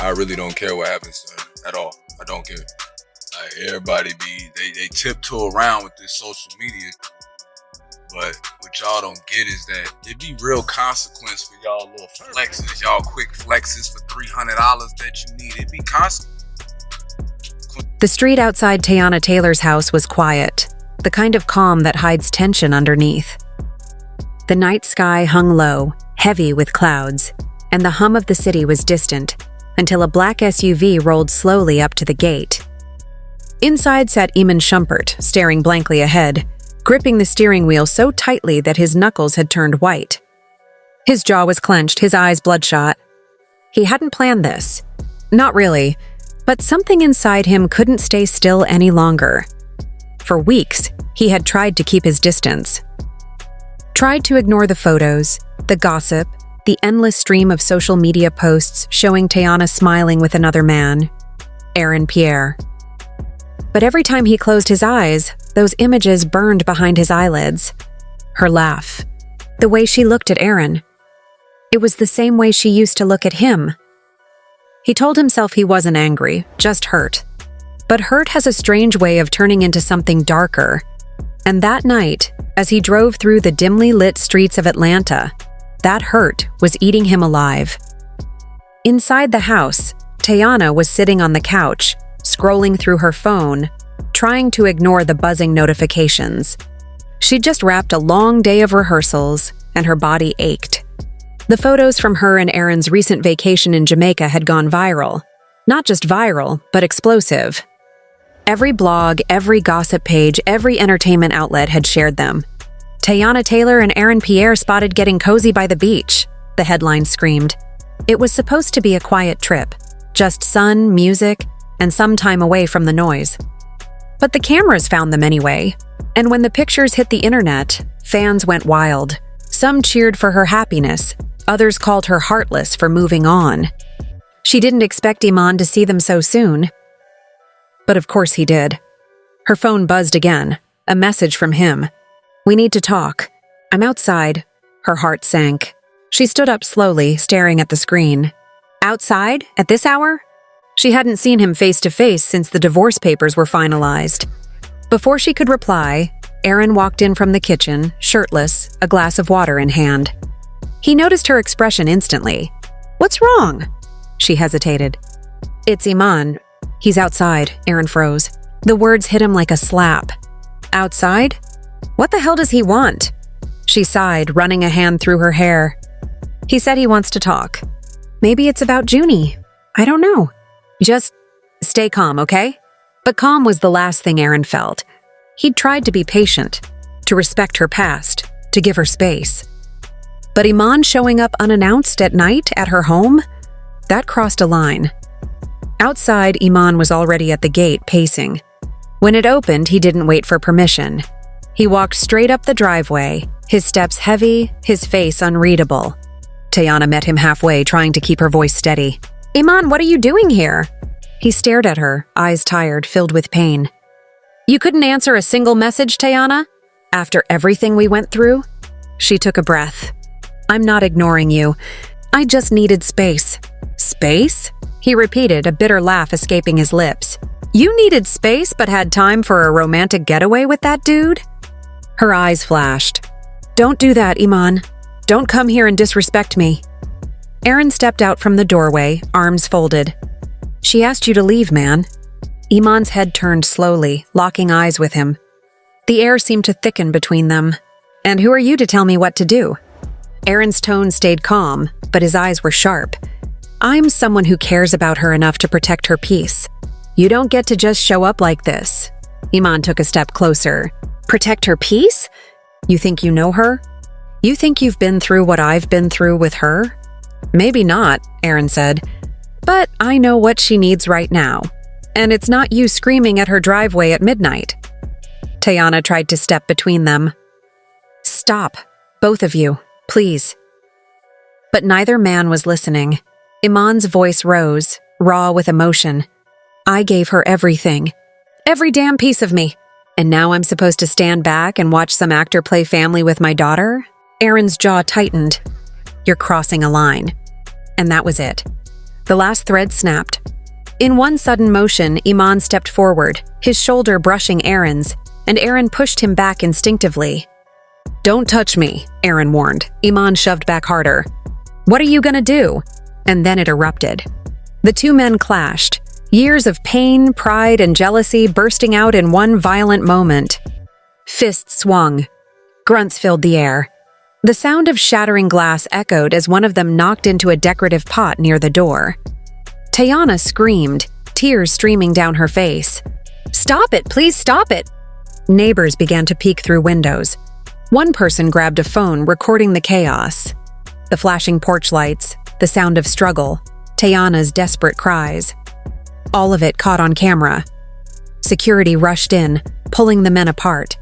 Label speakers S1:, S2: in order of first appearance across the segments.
S1: I really don't care what happens to her at all. I don't care. Like, everybody they tiptoe around with this social media, but what y'all don't get is that it be real consequence for y'all little flexes, y'all quick flexes for $300 that you need. It be consequence.
S2: The street outside Teyana Taylor's house was quiet, the kind of calm that hides tension underneath. The night sky hung low, heavy with clouds, and the hum of the city was distant until a black SUV rolled slowly up to the gate. Inside sat Iman Shumpert, staring blankly ahead, gripping the steering wheel so tightly that his knuckles had turned white. His jaw was clenched, his eyes bloodshot. He hadn't planned this. Not really, but something inside him couldn't stay still any longer. For weeks, he had tried to keep his distance. Tried to ignore the photos, the gossip, the endless stream of social media posts showing Teyana smiling with another man, Aaron Pierre. But every time he closed his eyes, those images burned behind his eyelids. Her laugh, the way she looked at Aaron. It was the same way she used to look at him. He told himself he wasn't angry, just hurt. But hurt has a strange way of turning into something darker. And that night, as he drove through the dimly lit streets of Atlanta, that hurt was eating him alive. Inside the house, Teyana was sitting on the couch, scrolling through her phone, trying to ignore the buzzing notifications. She'd just wrapped a long day of rehearsals, and her body ached. The photos from her and Aaron's recent vacation in Jamaica had gone viral. Not just viral, but explosive. Every blog, every gossip page, every entertainment outlet had shared them. Teyana Taylor and Aaron Pierre spotted getting cozy by the beach, the headline screamed. It was supposed to be a quiet trip, just sun, music, and some time away from the noise. But the cameras found them anyway, and when the pictures hit the internet, fans went wild. Some cheered for her happiness, others called her heartless for moving on. She didn't expect Iman to see them so soon. But of course he did. Her phone buzzed again, a message from him. "We need to talk. I'm outside." Her heart sank. She stood up slowly, staring at the screen. Outside? At this hour? She hadn't seen him face to face since the divorce papers were finalized. Before she could reply, Aaron walked in from the kitchen, shirtless, a glass of water in hand. He noticed her expression instantly. "What's wrong?" She hesitated. "It's Iman. He's outside." Aaron froze. The words hit him like a slap. "Outside? What the hell does he want?" She sighed, running a hand through her hair. "He said he wants to talk. Maybe it's about Junie. I don't know. Just stay calm, okay?" But calm was the last thing Aaron felt. He'd tried to be patient, to respect her past, to give her space. But Iman showing up unannounced at night at her home? That crossed a line. Outside, Iman was already at the gate, pacing. When it opened, he didn't wait for permission. He walked straight up the driveway, his steps heavy, his face unreadable. Teyana met him halfway, trying to keep her voice steady. "Iman, what are you doing here?" He stared at her, eyes tired, filled with pain. "You couldn't answer a single message, Teyana? After everything we went through?" She took a breath. "I'm not ignoring you. I just needed space." "Space?" He repeated, a bitter laugh escaping his lips. "You needed space but had time for a romantic getaway with that dude?" Her eyes flashed. "Don't do that, Iman. Don't come here and disrespect me." Aaron stepped out from the doorway, arms folded. "She asked you to leave, man." Iman's head turned slowly, locking eyes with him. The air seemed to thicken between them. "And who are you to tell me what to do?" Aaron's tone stayed calm, but his eyes were sharp. "I'm someone who cares about her enough to protect her peace. You don't get to just show up like this." Iman took a step closer. "Protect her peace? You think you know her? You think you've been through what I've been through with her?" "Maybe not," Aaron said. "But I know what she needs right now. And it's not you screaming at her driveway at midnight." Teyana tried to step between them. "Stop, both of you, please." But neither man was listening. Iman's voice rose, raw with emotion. "I gave her everything. Every damn piece of me. And now I'm supposed to stand back and watch some actor play family with my daughter?" Aaron's jaw tightened. "You're crossing a line." And that was it. The last thread snapped. In one sudden motion, Iman stepped forward, his shoulder brushing Aaron's, and Aaron pushed him back instinctively. "Don't touch me," Aaron warned. Iman shoved back harder. "What are you gonna do?" And then it erupted. The two men clashed, years of pain, pride, and jealousy bursting out in one violent moment. Fists swung. Grunts filled the air. The sound of shattering glass echoed as one of them knocked into a decorative pot near the door. Teyana screamed, tears streaming down her face. "Stop it! Please stop it!" Neighbors began to peek through windows. One person grabbed a phone, recording the chaos. The flashing porch lights, the sound of struggle, Teyana's desperate cries. All of it caught on camera. Security rushed in, pulling the men apart.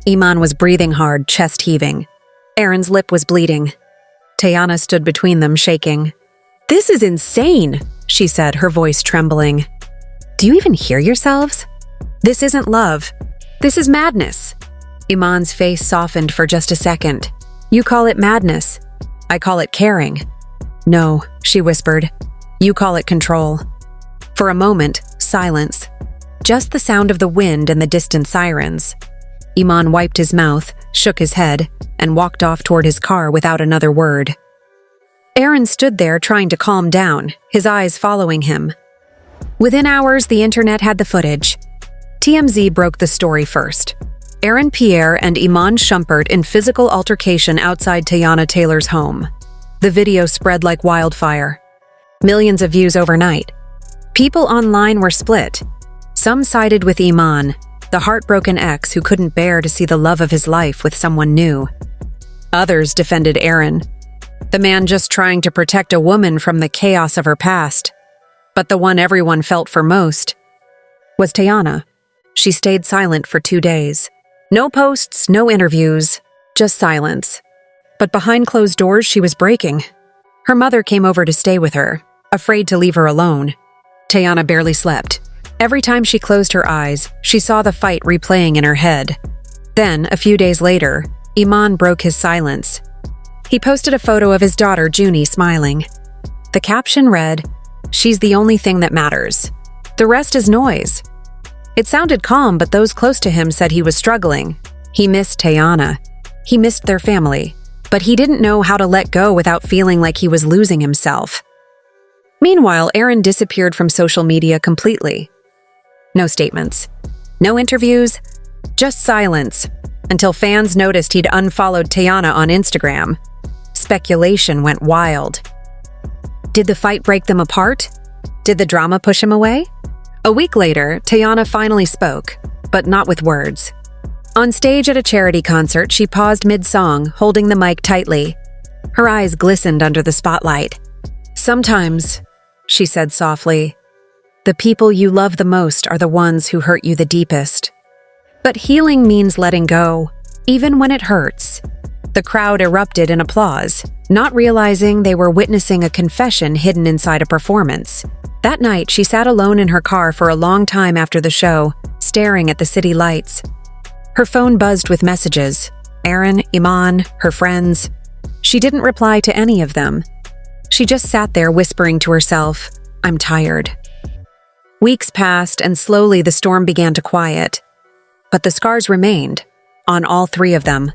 S2: Iman was breathing hard, chest heaving. Aaron's lip was bleeding. Teyana stood between them, shaking. "This is insane," she said, her voice trembling. "Do you even hear yourselves? This isn't love. This is madness." Iman's face softened for just a second. "You call it madness. I call it caring." "No," she whispered. "You call it control." For a moment, silence. Just the sound of the wind and the distant sirens. Iman wiped his mouth, shook his head, and walked off toward his car without another word. Aaron stood there trying to calm down, his eyes following him. Within hours, the internet had the footage. TMZ broke the story first. Aaron Pierre and Iman Shumpert in physical altercation outside Teyana Taylor's home. The video spread like wildfire. Millions of views overnight. People online were split. Some sided with Iman, the heartbroken ex who couldn't bear to see the love of his life with someone new. Others defended Aaron, the man just trying to protect a woman from the chaos of her past. But the one everyone felt for most was Teyana. She stayed silent for 2 days. No posts, no interviews, just silence. But behind closed doors, she was breaking. Her mother came over to stay with her, afraid to leave her alone. Teyana barely slept. Every time she closed her eyes, she saw the fight replaying in her head. Then, a few days later, Iman broke his silence. He posted a photo of his daughter, Junie, smiling. The caption read, "She's the only thing that matters. The rest is noise." It sounded calm, but those close to him said he was struggling. He missed Teyana. He missed their family. But he didn't know how to let go without feeling like he was losing himself. Meanwhile, Aaron disappeared from social media completely. No statements. No interviews. Just silence. Until fans noticed he'd unfollowed Teyana on Instagram. Speculation went wild. Did the fight break them apart? Did the drama push him away? A week later, Teyana finally spoke, but not with words. On stage at a charity concert, she paused mid-song, holding the mic tightly. Her eyes glistened under the spotlight. "Sometimes," she said softly, "the people you love the most are the ones who hurt you the deepest. But healing means letting go, even when it hurts." The crowd erupted in applause, not realizing they were witnessing a confession hidden inside a performance. That night, she sat alone in her car for a long time after the show, staring at the city lights. Her phone buzzed with messages. Aaron, Iman, her friends. She didn't reply to any of them. She just sat there whispering to herself, "I'm tired." Weeks passed, and slowly the storm began to quiet. But the scars remained, on all 3 of them.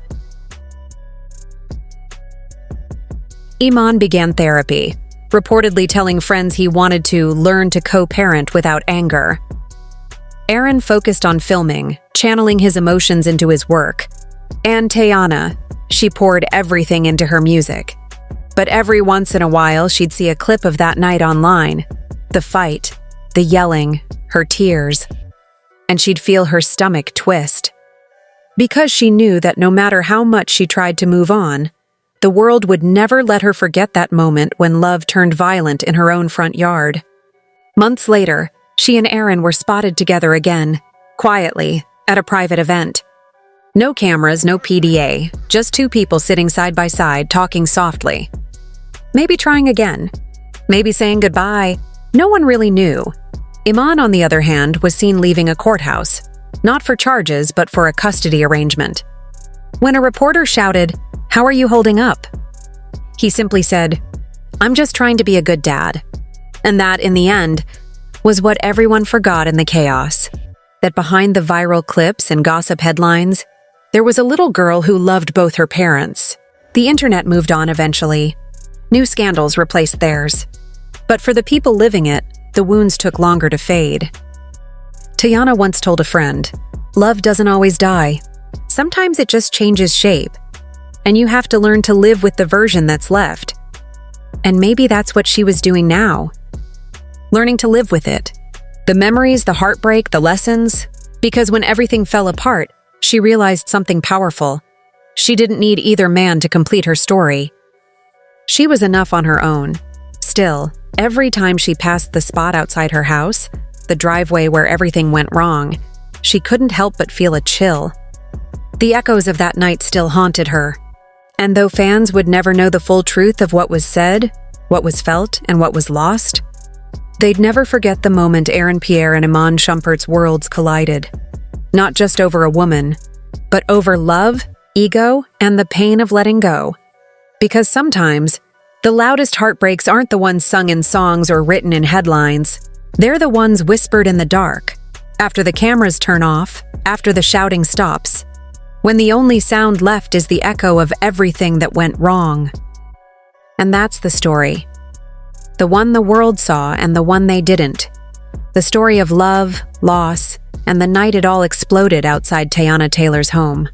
S2: Iman began therapy, reportedly telling friends he wanted to learn to co-parent without anger. Aaron focused on filming, channeling his emotions into his work. And Teyana, she poured everything into her music. But every once in a while, she'd see a clip of that night online. The fight, the yelling, her tears. And she'd feel her stomach twist. Because she knew that no matter how much she tried to move on, the world would never let her forget that moment when love turned violent in her own front yard. Months later, she and Aaron were spotted together again, quietly, at a private event. No cameras, no PDA, just 2 people sitting side by side, talking softly. Maybe trying again. Maybe saying goodbye. No one really knew. Iman, on the other hand, was seen leaving a courthouse, not for charges, but for a custody arrangement. When a reporter shouted, "How are you holding up?" he simply said, "I'm just trying to be a good dad." And that, in the end, was what everyone forgot in the chaos. That behind the viral clips and gossip headlines, there was a little girl who loved both her parents. The internet moved on eventually. New scandals replaced theirs. But for the people living it, the wounds took longer to fade. Teyana once told a friend, "Love doesn't always die. Sometimes it just changes shape. And you have to learn to live with the version that's left." And maybe that's what she was doing now. Learning to live with it. The memories, the heartbreak, the lessons. Because when everything fell apart, she realized something powerful. She didn't need either man to complete her story. She was enough on her own. Still, every time she passed the spot outside her house, the driveway where everything went wrong, she couldn't help but feel a chill. The echoes of that night still haunted her. And though fans would never know the full truth of what was said, what was felt, and what was lost, they'd never forget the moment Aaron Pierre and Iman Shumpert's worlds collided. Not just over a woman, but over love, ego, and the pain of letting go. Because sometimes, the loudest heartbreaks aren't the ones sung in songs or written in headlines. They're the ones whispered in the dark, after the cameras turn off, after the shouting stops, when the only sound left is the echo of everything that went wrong. And that's the story. The one the world saw and the one they didn't. The story of love, loss, and the night it all exploded outside Teyana Taylor's home.